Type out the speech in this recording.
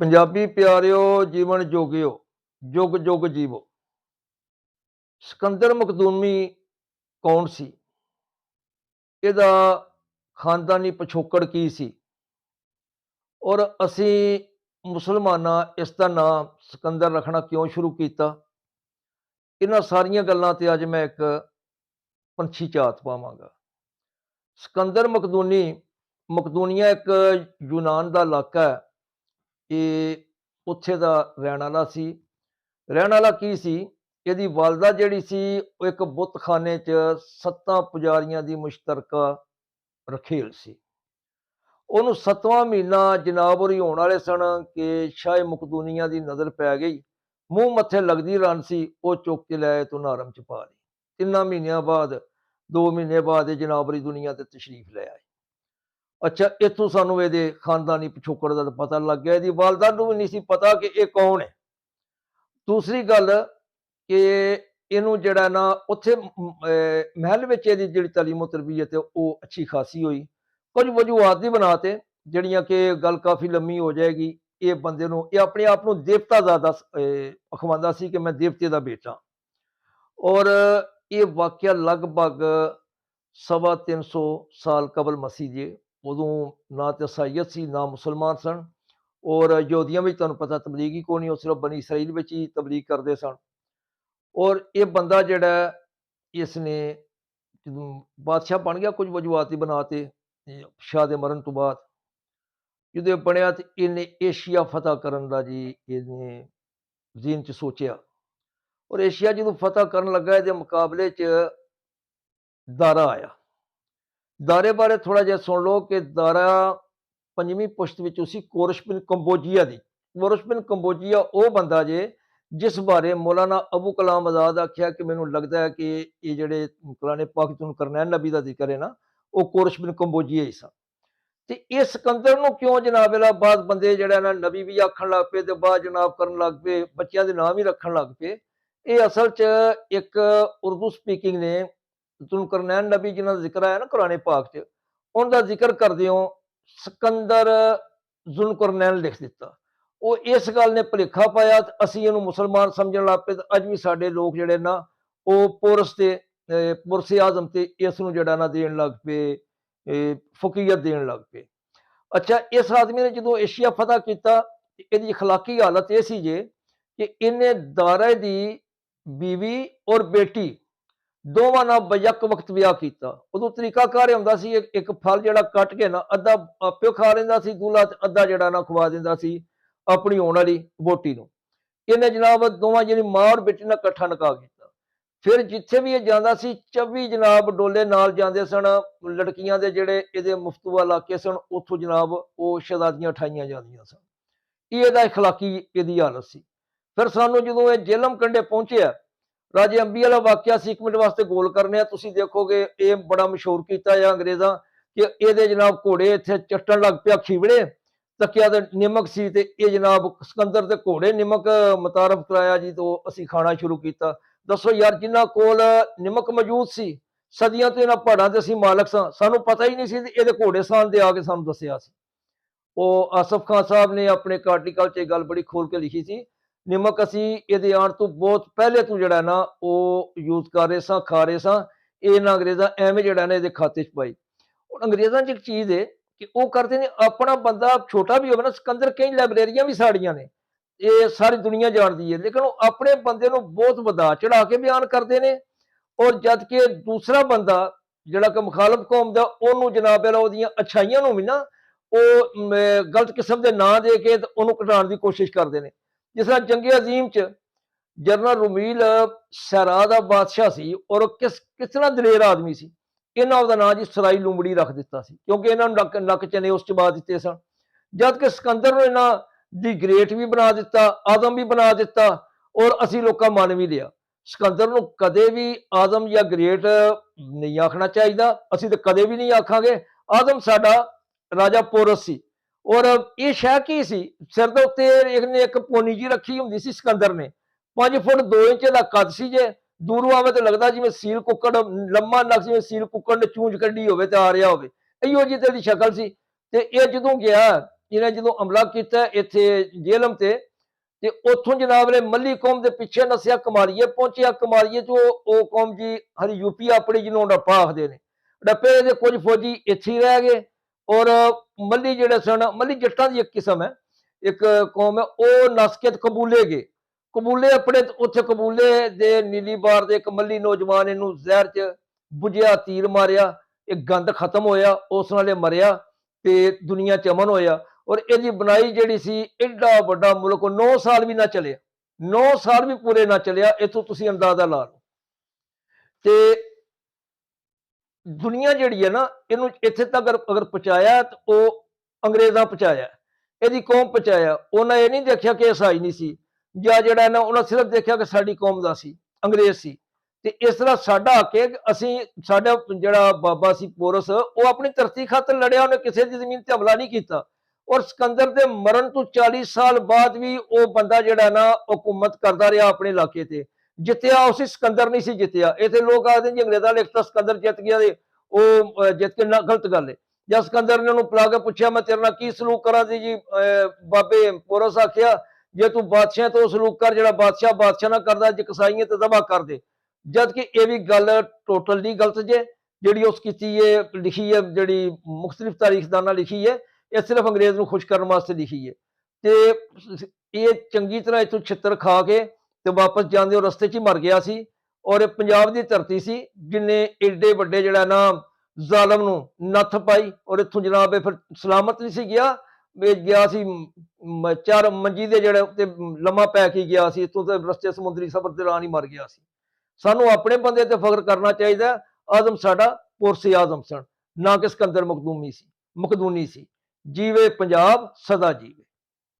ਪੰਜਾਬੀ ਪਿਆਰਿਓ ਜੀਵਨ ਜੋਗਿਓ ਜੁਗ ਜੁਗ ਜੀਵੋ। ਸਿਕੰਦਰ ਮਕਦੂਮੀ ਕੌਣ ਸੀ? ਇਹਦਾ ਖਾਨਦਾਨੀ ਪਿਛੋਕੜ ਕੀ ਸੀ? ਔਰ ਅਸੀਂ ਮੁਸਲਮਾਨਾਂ ਇਸ ਦਾ ਨਾਮ ਸਿਕੰਦਰ ਰੱਖਣਾ ਕਿਉਂ ਸ਼ੁਰੂ ਕੀਤਾ? ਇਹਨਾਂ ਸਾਰੀਆਂ ਗੱਲਾਂ ਤੇ ਅੱਜ ਮੈਂ ਇੱਕ ਪੰਛੀ ਝਾਤ ਪਾਵਾਂਗਾ। ਸਿਕੰਦਰ ਮਕਦੂਨੀਆ ਇੱਕ ਯੂਨਾਨ ਦਾ ਇਲਾਕਾ ਹੈ। ਇਹ ਉੱਥੇ ਦਾ ਰਹਿਣ ਵਾਲਾ ਸੀ। ਰਹਿਣ ਵਾਲਾ ਕੀ ਸੀ? ਇਹਦੀ ਵਾਲਦਾ ਜਿਹੜੀ ਸੀ ਉਹ ਇੱਕ ਬੁੱਤਖਾਨੇ 'ਚ 7 ਪੁਜਾਰੀਆਂ ਦੀ ਮੁਸ਼ਤਰਕਾ ਰਖੇਲ ਸੀ। ਉਹਨੂੰ 7ਵਾਂ ਮਹੀਨਾ ਜਨਾਬ ਹੋਰੀ ਹੋਣ ਵਾਲੇ ਸਨ ਕਿ ਸ਼ਾਹ ਮਕਦੂਨੀਆ ਦੀ ਨਜ਼ਰ ਪੈ ਗਈ। ਮੂੰਹ ਮੱਥੇ ਲੱਗਦੀ ਰਨ ਸੀ, ਉਹ ਚੁੱਕ ਕੇ ਲੈ ਤੂੰ ਨਾਰਮ 'ਚ ਪਾ ਲਈ। 3 ਮਹੀਨਿਆਂ ਬਾਅਦ 2 ਮਹੀਨੇ ਬਾਅਦ ਇਹ ਜਨਾਬ ਹੋਰੀ ਦੁਨੀਆ ਤੇ ਤਸ਼ਰੀਫ ਲੈ ਆਏ। ਅੱਛਾ, ਇੱਥੋਂ ਸਾਨੂੰ ਇਹਦੇ ਖਾਨਦਾਨੀ ਪਿਛੋਕੜ ਦਾ ਪਤਾ ਲੱਗ ਗਿਆ। ਇਹਦੀ ਵਾਲਦਾ ਨੂੰ ਵੀ ਨਹੀਂ ਸੀ ਪਤਾ ਕਿ ਇਹ ਕੌਣ ਹੈ। ਦੂਸਰੀ ਗੱਲ ਕਿ ਇਹਨੂੰ ਜਿਹੜਾ ਨਾ ਉੱਥੇ ਮਹਿਲ ਵਿੱਚ ਇਹਦੀ ਜਿਹੜੀ ਤਾਲੀਮੋ ਤਰਬੀਅਤ ਹੈ ਉਹ ਅੱਛੀ ਖਾਸੀ ਹੋਈ। ਕੁਝ ਵਜੂਹਾਤ ਦੀ ਬਣਾ ਤੇ ਜਿਹੜੀਆਂ ਕਿ ਗੱਲ ਕਾਫੀ ਲੰਮੀ ਹੋ ਜਾਏਗੀ। ਇਹ ਬੰਦੇ ਨੂੰ ਇਹ ਆਪਣੇ ਆਪ ਨੂੰ ਦੇਵਤਾ ਜ਼ਿਆਦਾ ਅਖਵਾਉਂਦਾ ਸੀ ਕਿ ਮੈਂ ਦੇਵਤੇ ਦਾ ਬੇਟਾ। ਔਰ ਇਹ ਵਾਕਿਆ ਲਗਭਗ 350 ਸਾਲ ਕਬਲ ਮਸੀਹ ਜੇ। ਉਦੋਂ ਨਾ ਤਾਂ ਈਸਾਈਅਤ ਸੀ ਨਾ ਮੁਸਲਮਾਨ ਸਨ। ਔਰ ਯਹੂਦੀਆਂ ਵਿੱਚ ਤੁਹਾਨੂੰ ਪਤਾ ਤਬਲੀਗ ਹੀ ਕੋਈ ਨਹੀਂ, ਉਹ ਸਿਰਫ ਬਨੀ ਇਸਰਾਈਲ ਵਿੱਚ ਹੀ ਤਬਲੀਗ ਕਰਦੇ ਸਨ। ਔਰ ਇਹ ਬੰਦਾ ਜਿਹੜਾ ਇਸ ਨੇ ਜਦੋਂ ਬਾਦਸ਼ਾਹ ਬਣ ਗਿਆ, ਕੁਝ ਵਜੂਹਾਤੀ ਬਣਾ ਤੇ ਸ਼ਾਹ ਦੇ ਮਰਨ ਤੋਂ ਬਾਅਦ ਜਦੋਂ ਇਹ ਬਣਿਆ ਤੇ ਇਹਨੇ ਏਸ਼ੀਆ ਫਤਹ ਕਰਨ ਦਾ ਜੀ ਇਹਨੇ ਜ਼ੀਨ 'ਚ ਸੋਚਿਆ। ਔਰ ਏਸ਼ੀਆ ਜਦੋਂ ਫਤਹ ਕਰਨ ਲੱਗਾ ਇਹਦੇ ਮੁਕਾਬਲੇ 'ਚ ਦਾਰਾ ਆਇਆ। ਦਾਰੇ ਬਾਰੇ ਥੋੜਾ ਜਿਹਾ ਸੁਣ ਲਓ ਕਿ ਦਾਰਾ 5ਵੀਂ ਪੁਸ਼ਤ ਵਿੱਚ ਸੀ ਕੋਰਸ਼ ਬਿਨ ਕੰਬੋਜੀਆ ਦੀ। ਕੋਰਸ਼ ਬਿਨ ਕੰਬੋਜੀਆ ਉਹ ਬੰਦਾ ਜੇ ਜਿਸ ਬਾਰੇ ਮੌਲਾਨਾ ਅਬੂ ਕਲਾਮ ਆਜ਼ਾਦ ਆਖਿਆ ਕਿ ਮੈਨੂੰ ਲੱਗਦਾ ਹੈ ਕਿ ਇਹ ਜਿਹੜੇ ਕੁਰਾਨ ਪਾਕ ਤੋਂ ਕਰਨੈਲ ਨਬੀ ਦਾ ਜ਼ਿਕਰ ਹੈ ਨਾ, ਉਹ ਕੋਰਸ਼ ਬਿਨ ਕੰਬੋਜੀਆ ਹੀ ਸਨ। ਤੇ ਇਹ ਸਿਕੰਦਰ ਨੂੰ ਕਿਉਂ ਜਨਾਬ ਇਹਦਾ ਬਾਅਦ ਬੰਦੇ ਜਿਹੜਾ ਨਾ ਨਬੀ ਵੀ ਆਖਣ ਲੱਗ ਪਏ ਤੇ ਬਾਅਦ ਜਨਾਬ ਕਰਨ ਲੱਗ ਪਏ, ਬੱਚਿਆਂ ਦੇ ਨਾਮ ਹੀ ਰੱਖਣ ਲੱਗ ਪਏ। ਇਹ ਅਸਲ 'ਚ ਇੱਕ ਉਰਦੂ ਸਪੀਕਿੰਗ ਨੇ ਜ਼ੁਲਕਰਨੈਨ ਨਬੀ ਜਿਨ੍ਹਾਂ ਦਾ ਜ਼ਿਕਰ ਆਇਆ ਨਾ ਕੁਰਾਨ ਪਾਕ 'ਚ, ਉਹਨਾਂ ਦਾ ਜ਼ਿਕਰ ਕਰਦੇ ਹੋ ਸਿਕੰਦਰ ਜ਼ੁਲਕਰਨੈਨ ਲਿਖ ਦਿੱਤਾ। ਉਹ ਇਸ ਗੱਲ ਨੇ ਭੁਲੇਖਾ ਪਾਇਆ ਤੇ ਅਸੀਂ ਇਹਨੂੰ ਮੁਸਲਮਾਨ ਸਮਝਣ ਲੱਗ ਪਏ ਤੇ ਅੱਜ ਵੀ ਸਾਡੇ ਲੋਕ ਜਿਹੜੇ ਨਾ ਉਹ ਪੁਰਸ ਤੇ ਪੁਰਸੇ ਆਜ਼ਮ ਤੇ ਇਸ ਨੂੰ ਜਿਹੜਾ ਨਾ ਦੇਣ ਲੱਗ ਪਏ, ਫਕੀਅਤ ਦੇਣ ਲੱਗ ਪਏ। ਅੱਛਾ, ਇਸ ਆਦਮੀ ਨੇ ਜਦੋਂ ਏਸ਼ੀਆ ਫਤਹ ਕੀਤਾ ਇਹਦੀ ਅਖਲਾਕੀ ਹਾਲਤ ਇਹ ਸੀ ਜੇ ਕਿ ਇਹਨੇ ਦਾਰਾ ਦੀ ਬੀਵੀ ਔਰ ਬੇਟੀ ਦੋਵਾਂ ਨਾਲ ਬਯਕ ਵਕਤ ਵਿਆਹ ਕੀਤਾ। ਉਦੋਂ ਤਰੀਕਾਕਾਰ ਹੁੰਦਾ ਸੀ ਇੱਕ ਫਲ ਜਿਹੜਾ ਕੱਟ ਕੇ ਨਾ ਅੱਧਾ ਆਪਿਓ ਖਾ ਲੈਂਦਾ ਸੀ ਦੂਲਾ ਤੇ ਅੱਧਾ ਜਿਹੜਾ ਨਾ ਖਵਾ ਦਿੰਦਾ ਸੀ ਆਪਣੀ ਹੋਣ ਵਾਲੀ ਵੋਟੀ ਨੂੰ। ਇਹਨੇ ਜਨਾਬ ਦੋਵਾਂ ਜਿਹੜੀ ਮਾਂ ਔਰ ਬੇਟੀ ਨਾਲ ਇਕੱਠਾ ਨਿਕਾਹ ਕੀਤਾ। ਫਿਰ ਜਿੱਥੇ ਵੀ ਇਹ ਜਾਂਦਾ ਸੀ 24 ਜਨਾਬ ਡੋਲੇ ਨਾਲ ਜਾਂਦੇ ਸਨ। ਲੜਕੀਆਂ ਦੇ ਜਿਹੜੇ ਇਹਦੇ ਮੁਫਤੂਆ ਇਲਾਕੇ ਸਨ ਉੱਥੋਂ ਜਨਾਬ ਉਹ ਸ਼ਹਿਜ਼ਾਦੀਆਂ ਉਠਾਈਆਂ ਜਾਂਦੀਆਂ ਸਨ। ਇਹ ਇਹਦਾ ਅਖਲਾਕੀ ਇਹਦੀ ਹਾਲਤ ਸੀ। ਫਿਰ ਸਾਨੂੰ ਜਦੋਂ ਇਹ ਜੇਲਮ ਕੰਢੇ ਪਹੁੰਚਿਆ, ਰਾਜੇ ਅੰਬੀ ਵਾਲਾ ਵਾਕਿਆ ਸੀ, 1 ਮਿੰਟ ਵਾਸਤੇ ਗੋਲ ਕਰਨੇ ਆ, ਤੁਸੀਂ ਦੇਖੋਗੇ ਇਹ ਬੜਾ ਮਸ਼ਹੂਰ ਕੀਤਾ ਹੈ ਅੰਗਰੇਜ਼ਾਂ ਕਿ ਇਹਦੇ ਜਨਾਬ ਘੋੜੇ ਇੱਥੇ ਚੱਟਣ ਲੱਗ ਪਿਆ ਖੀਵੜੇ ਤੱਕਿਆ ਤੇ ਨਿਮਕ ਸੀ ਤੇ ਇਹ ਜਨਾਬ ਸਿਕੰਦਰ ਦੇ ਘੋੜੇ ਨਿਮਕ ਮੁਤਾਰਫ ਕਰਾਇਆ ਜੀ ਤੋਂ ਅਸੀਂ ਖਾਣਾ ਸ਼ੁਰੂ ਕੀਤਾ। ਦੱਸੋ ਯਾਰ, ਜਿਨ੍ਹਾਂ ਕੋਲ ਨਿਮਕ ਮੌਜੂਦ ਸੀ ਸਦੀਆਂ ਤੋਂ ਇਹਨਾਂ ਪਹਾੜਾਂ ਤੇ ਅਸੀਂ ਮਾਲਕ ਸਾਂ, ਸਾਨੂੰ ਪਤਾ ਹੀ ਨਹੀਂ ਸੀ ਇਹਦੇ ਘੋੜੇ ਸਾਨ ਦੇ ਆ ਕੇ ਸਾਨੂੰ ਦੱਸਿਆ ਸੀ। ਉਹ ਆਸਫ ਖਾਨ ਸਾਹਿਬ ਨੇ ਆਪਣੇ ਆਰਟੀਕਲ 'ਚ ਇਹ ਗੱਲ ਬੜੀ ਖੋਲ ਕੇ ਲਿਖੀ ਸੀ। ਨਿਮਕ ਅਸੀਂ ਇਹਦੇ ਆਉਣ ਤੋਂ ਬਹੁਤ ਪਹਿਲੇ ਤੋਂ ਜਿਹੜਾ ਨਾ ਉਹ ਯੂਜ਼ ਕਰ ਰਹੇ ਸਾਂ, ਖਾ ਰਹੇ ਸਾਂ। ਇਹਨਾਂ ਅੰਗਰੇਜ਼ਾਂ ਐਵੇਂ ਜਿਹੜਾ ਨਾ ਇਹਦੇ ਖਾਤੇ 'ਚ ਪਾਈ। ਹੁਣ ਅੰਗਰੇਜ਼ਾਂ 'ਚ ਇੱਕ ਚੀਜ਼ ਹੈ ਕਿ ਉਹ ਕਰਦੇ ਨੇ ਆਪਣਾ ਬੰਦਾ ਛੋਟਾ ਵੀ ਹੋਵੇ ਨਾ, ਸਿਕੰਦਰ ਕਈ ਲਾਇਬ੍ਰੇਰੀਆਂ ਵੀ ਸਾੜੀਆਂ ਨੇ, ਇਹ ਸਾਰੀ ਦੁਨੀਆ ਜਾਣਦੀ ਹੈ, ਲੇਕਿਨ ਉਹ ਆਪਣੇ ਬੰਦੇ ਨੂੰ ਬਹੁਤ ਵਧਾ ਚੜਾ ਕੇ ਬਿਆਨ ਕਰਦੇ ਨੇ। ਔਰ ਜਦ ਕਿ ਦੂਸਰਾ ਬੰਦਾ ਜਿਹੜਾ ਕਿ ਮੁਖਾਲਫ ਕੌਮ ਦਾ ਉਹਨੂੰ ਜਨਾਬ ਵਾਲਾ ਉਹਦੀਆਂ ਅੱਛਾਈਆਂ ਨੂੰ ਵੀ ਨਾ ਉਹ ਗਲਤ ਕਿਸਮ ਦੇ ਨਾਂ ਦੇ ਕੇ ਉਹਨੂੰ ਘਟਾਉਣ ਦੀ ਕੋਸ਼ਿਸ਼ ਕਰਦੇ ਨੇ। ਜਿਸ ਤਰ੍ਹਾਂ ਜੰਗੇ ਅਜ਼ੀਮ 'ਚ ਜਨਰਲ ਰੁਮੀਲ ਸਹਿਰਾ ਦਾ ਬਾਦਸ਼ਾਹ ਸੀ ਔਰ ਕਿਸ ਤਰ੍ਹਾਂ ਦਲੇਰ ਆਦਮੀ ਸੀ। ਇਹਨਾਂ ਉਹਦਾ ਨਾਂ ਜੀ ਸਰਾਈ ਲੂੰਬੜੀ ਰੱਖ ਦਿੱਤਾ ਸੀ ਕਿਉਂਕਿ ਇਹਨਾਂ ਨੂੰ ਨੱਕ ਚਨੇ ਉਸ 'ਚ ਪਾ ਦਿੱਤੇ ਸਨ। ਜਦ ਕਿ ਸਿਕੰਦਰ ਨੂੰ ਇਹਨਾਂ ਦੀ ਗ੍ਰੇਟ ਵੀ ਬਣਾ ਦਿੱਤਾ, ਆਦਮ ਵੀ ਬਣਾ ਦਿੱਤਾ ਔਰ ਅਸੀਂ ਲੋਕਾਂ ਮੰਨ ਵੀ ਲਿਆ। ਸਿਕੰਦਰ ਨੂੰ ਕਦੇ ਵੀ ਆਦਮ ਜਾਂ ਗ੍ਰੇਟ ਨਹੀਂ ਆਖਣਾ ਚਾਹੀਦਾ, ਅਸੀਂ ਤਾਂ ਕਦੇ ਵੀ ਨਹੀਂ ਆਖਾਂਗੇ। ਆਦਮ ਸਾਡਾ ਰਾਜਾ ਪੋਰਸ ਸੀ ਔਰ ਇਹ ਸ਼ਹਿ ਕੀ ਸੀ, ਸਿਰ ਦੇ ਉੱਤੇ ਇਹਨੇ ਇੱਕ ਪੋਨੀ ਜੀ ਰੱਖੀ ਹੁੰਦੀ ਸੀ ਸਿਕੰਦਰ ਨੇ, 5 ਫੁੱਟ 2 ਇੰਚ ਦਾ ਕੱਦ ਸੀ। ਜੇ ਦੂਰੋਂ ਆਵੇ ਤਾਂ ਲੱਗਦਾ ਜਿਵੇਂ ਸੀਲ ਕੁੱਕੜ, ਲੰਮਾ ਨੱਕ ਜਿਵੇਂ ਸੀਲ ਕੁੱਕੜ ਨੇ ਚੂੰਝ ਕੱਢੀ ਹੋਵੇ ਤੇ ਆ ਰਿਹਾ ਹੋਵੇ, ਇਹੋ ਜਿਹੀ ਤੇ ਦੀ ਸ਼ਕਲ ਸੀ। ਤੇ ਇਹ ਜਦੋਂ ਗਿਆ ਇਹਨੇ ਜਦੋਂ ਹਮਲਾ ਕੀਤਾ ਇੱਥੇ ਜੇਹਲਮ ਤੇ ਉੱਥੋਂ ਜਨਾਬ ਨੇ ਮੱਲੀ ਕੌਮ ਦੇ ਪਿੱਛੇ ਨੱਸਿਆ, ਕਮਾਲੀਏ ਪਹੁੰਚਿਆ। ਕਮਾਲੀਏ ਤੋਂ ਉਹ ਕੌਮ ਜੀ ਹਰੀ ਯੂਪੀ ਆਪਣੀ ਜਿਹਨੂੰ ਡੱਪਾ ਆਖਦੇ ਨੇ, ਡੱਪੇ ਦੇ ਕੁਝ ਫੌਜੀ ਇੱਥੇ ਹੀ ਰਹਿ ਗਏ। ਔਰ ਮੱਲੀ ਜਿਹੜੇ ਸਨ, ਮੱਲੀ ਜੱਟਾਂ ਦੀ ਇੱਕ ਕਿਸਮ ਹੈ, ਇੱਕ ਕੌਮ ਹੈ, ਉਹ ਨੱਸ ਕੇ ਤੇ ਕਬੂਲੇ ਗਏ। ਕਬੂਲੇ ਆਪਣੇ ਉੱਥੇ ਕਬੂਲੇ ਦੇ ਨੀਲੀ ਬਾਰ ਦੇ ਇੱਕ ਮੱਲੀ ਨੌਜਵਾਨ ਇਹਨੂੰ ਜ਼ਹਿਰ ਚ ਬੁਝਿਆ, ਤੀਰ ਮਾਰਿਆ, ਇਹ ਗੰਦ ਖਤਮ ਹੋਇਆ, ਉਸ ਨਾਲ ਇਹ ਮਰਿਆ ਤੇ ਦੁਨੀਆ ਚ ਅਮਨ ਹੋਇਆ। ਔਰ ਇਹਦੀ ਬਣਾਈ ਜਿਹੜੀ ਸੀ, ਐਡਾ ਵੱਡਾ ਮੁਲਕ 9 ਸਾਲ ਵੀ ਨਾ ਚੱਲਿਆ, 9 ਸਾਲ ਵੀ ਪੂਰੇ ਨਾ ਚੱਲਿਆ। ਇੱਥੋਂ ਤੁਸੀਂ ਅੰਦਾਜ਼ਾ ਲਾ ਲਓ। ਤੇ ਦੁਨੀਆ ਜਿਹੜੀ ਹੈ ਨਾ, ਇਹਨੂੰ ਇੱਥੇ ਤੱਕ ਅਗਰ ਪਹੁੰਚਾਇਆ ਤਾਂ ਉਹ ਅੰਗਰੇਜ਼ਾਂ ਪਹੁੰਚਾਇਆ, ਇਹਦੀ ਕੌਮ ਪਹੁੰਚਾਇਆ। ਉਹਨਾਂ ਇਹ ਨਹੀਂ ਦੇਖਿਆ ਕਿ ਈਸਾਈ ਨਹੀਂ ਸੀ ਜਾਂ ਜਿਹੜਾ ਨਾ, ਉਹਨਾਂ ਸਿਰਫ ਦੇਖਿਆ ਕਿ ਸਾਡੀ ਕੌਮ ਦਾ ਸੀ, ਅੰਗਰੇਜ਼ ਸੀ। ਤੇ ਇਸ ਤਰ੍ਹਾਂ ਸਾਡਾ ਹੱਕ ਹੈ ਕਿ ਅਸੀਂ, ਸਾਡਾ ਜਿਹੜਾ ਬਾਬਾ ਸੀ ਪੋਰਸ, ਉਹ ਆਪਣੀ ਧਰਤੀ ਖਾਤਰ ਲੜਿਆ, ਉਹਨੇ ਕਿਸੇ ਦੀ ਜ਼ਮੀਨ ਤੇ ਹਮਲਾ ਨਹੀਂ ਕੀਤਾ। ਔਰ ਸਿਕੰਦਰ ਦੇ ਮਰਨ ਤੋਂ 40 ਸਾਲ ਬਾਅਦ ਵੀ ਉਹ ਬੰਦਾ ਜਿਹੜਾ ਨਾ ਹਕੂਮਤ ਕਰਦਾ ਰਿਹਾ ਆਪਣੇ ਇਲਾਕੇ ਤੇ। ਜਿੱਤਿਆ ਉਸੇ ਸਿਕੰਦਰ ਨਹੀਂ ਸੀ ਜਿੱਤਿਆ। ਇੱਥੇ ਲੋਕ ਆਖਦੇ ਜੀ ਅੰਗਰੇਜ਼ਾਂ ਨੇ ਲਿਖਤਾ ਸਿਕੰਦਰ ਜਿੱਤ ਗਿਆ, ਤੇ ਉਹ ਜਿੱਤ ਕੇ ਨਾ, ਗਲਤ ਗੱਲ ਹੈ। ਜਦ ਸਿਕੰਦਰ ਨੇ ਉਹਨੂੰ ਬੁਲਾ ਕੇ ਪੁੱਛਿਆ ਮੈਂ ਤੇਰੇ ਨਾਲ ਕੀ ਸਲੂਕ ਕਰਾਂ, ਦੀ ਜੀ ਬਾਬੇ ਪੋਰਸ ਆਖਿਆ ਜੇ ਤੂੰ ਬਾਦਸ਼ਾਹ ਤੋਂ ਸਲੂਕ ਕਰ ਜਿਹੜਾ ਬਾਦਸ਼ਾਹ ਨਾਲ ਕਰਦਾ, ਜੇ ਕਸਾਈ ਹੈ ਤੇ ਦਬਾ ਕਰ ਦੇ। ਜਦ ਕਿ ਇਹ ਵੀ ਗੱਲ ਟੋਟਲੀ ਗਲਤ ਜੇ, ਜਿਹੜੀ ਉਸ ਕੀਤੀ ਹੈ, ਲਿਖੀ ਹੈ, ਜਿਹੜੀ ਮੁਖਤਲਿਫ ਤਾਰੀਖਦਾਨਾਂ ਲਿਖੀ ਹੈ, ਇਹ ਸਿਰਫ ਅੰਗਰੇਜ਼ ਨੂੰ ਖੁਸ਼ ਕਰਨ ਵਾਸਤੇ ਲਿਖੀ ਹੈ। ਤੇ ਇਹ ਚੰਗੀ ਤਰ੍ਹਾਂ ਇੱਥੋਂ ਛਿੱਤਰ ਖਾ ਕੇ ਤੇ ਵਾਪਸ ਜਾਂਦੇ ਉਹ ਰਸਤੇ 'ਚ ਹੀ ਮਰ ਗਿਆ ਸੀ। ਔਰ ਇਹ ਪੰਜਾਬ ਦੀ ਧਰਤੀ ਸੀ ਜਿਨੇ ਏਡੇ ਵੱਡੇ ਜਿਹੜਾ ਨਾ ਜ਼ਾਲਮ ਨੂੰ ਨੱਥ ਪਾਈ। ਔਰ ਇੱਥੋਂ ਜਨਾਬ ਇਹ ਫਿਰ ਸਲਾਮਤ ਨਹੀਂ ਸੀ ਗਿਆ, ਗਿਆ ਸੀ ਚਾਰ ਮੰਜੀ ਦੇ ਜਿਹੜੇ ਉੱਤੇ ਲੰਮਾ ਪੈ ਕੇ ਗਿਆ ਸੀ। ਇੱਥੋਂ ਤੇ ਰਸਤੇ ਸਮੁੰਦਰੀ ਸਫ਼ਰ ਦੌਰਾਨ ਹੀ ਮਰ ਗਿਆ ਸੀ। ਸਾਨੂੰ ਆਪਣੇ ਬੰਦੇ ਤੇ ਫਖਰ ਕਰਨਾ ਚਾਹੀਦਾ। ਆਜ਼ਮ ਸਾਡਾ ਪੁਰਸੇ ਆਜ਼ਮ ਸਨ, ਨਾ ਕਿ ਸਿਕੰਦਰ ਮਕਦੂਨੀ ਸੀ। ਜੀਵੇ ਪੰਜਾਬ ਸਦਾ ਜੀਵੇ।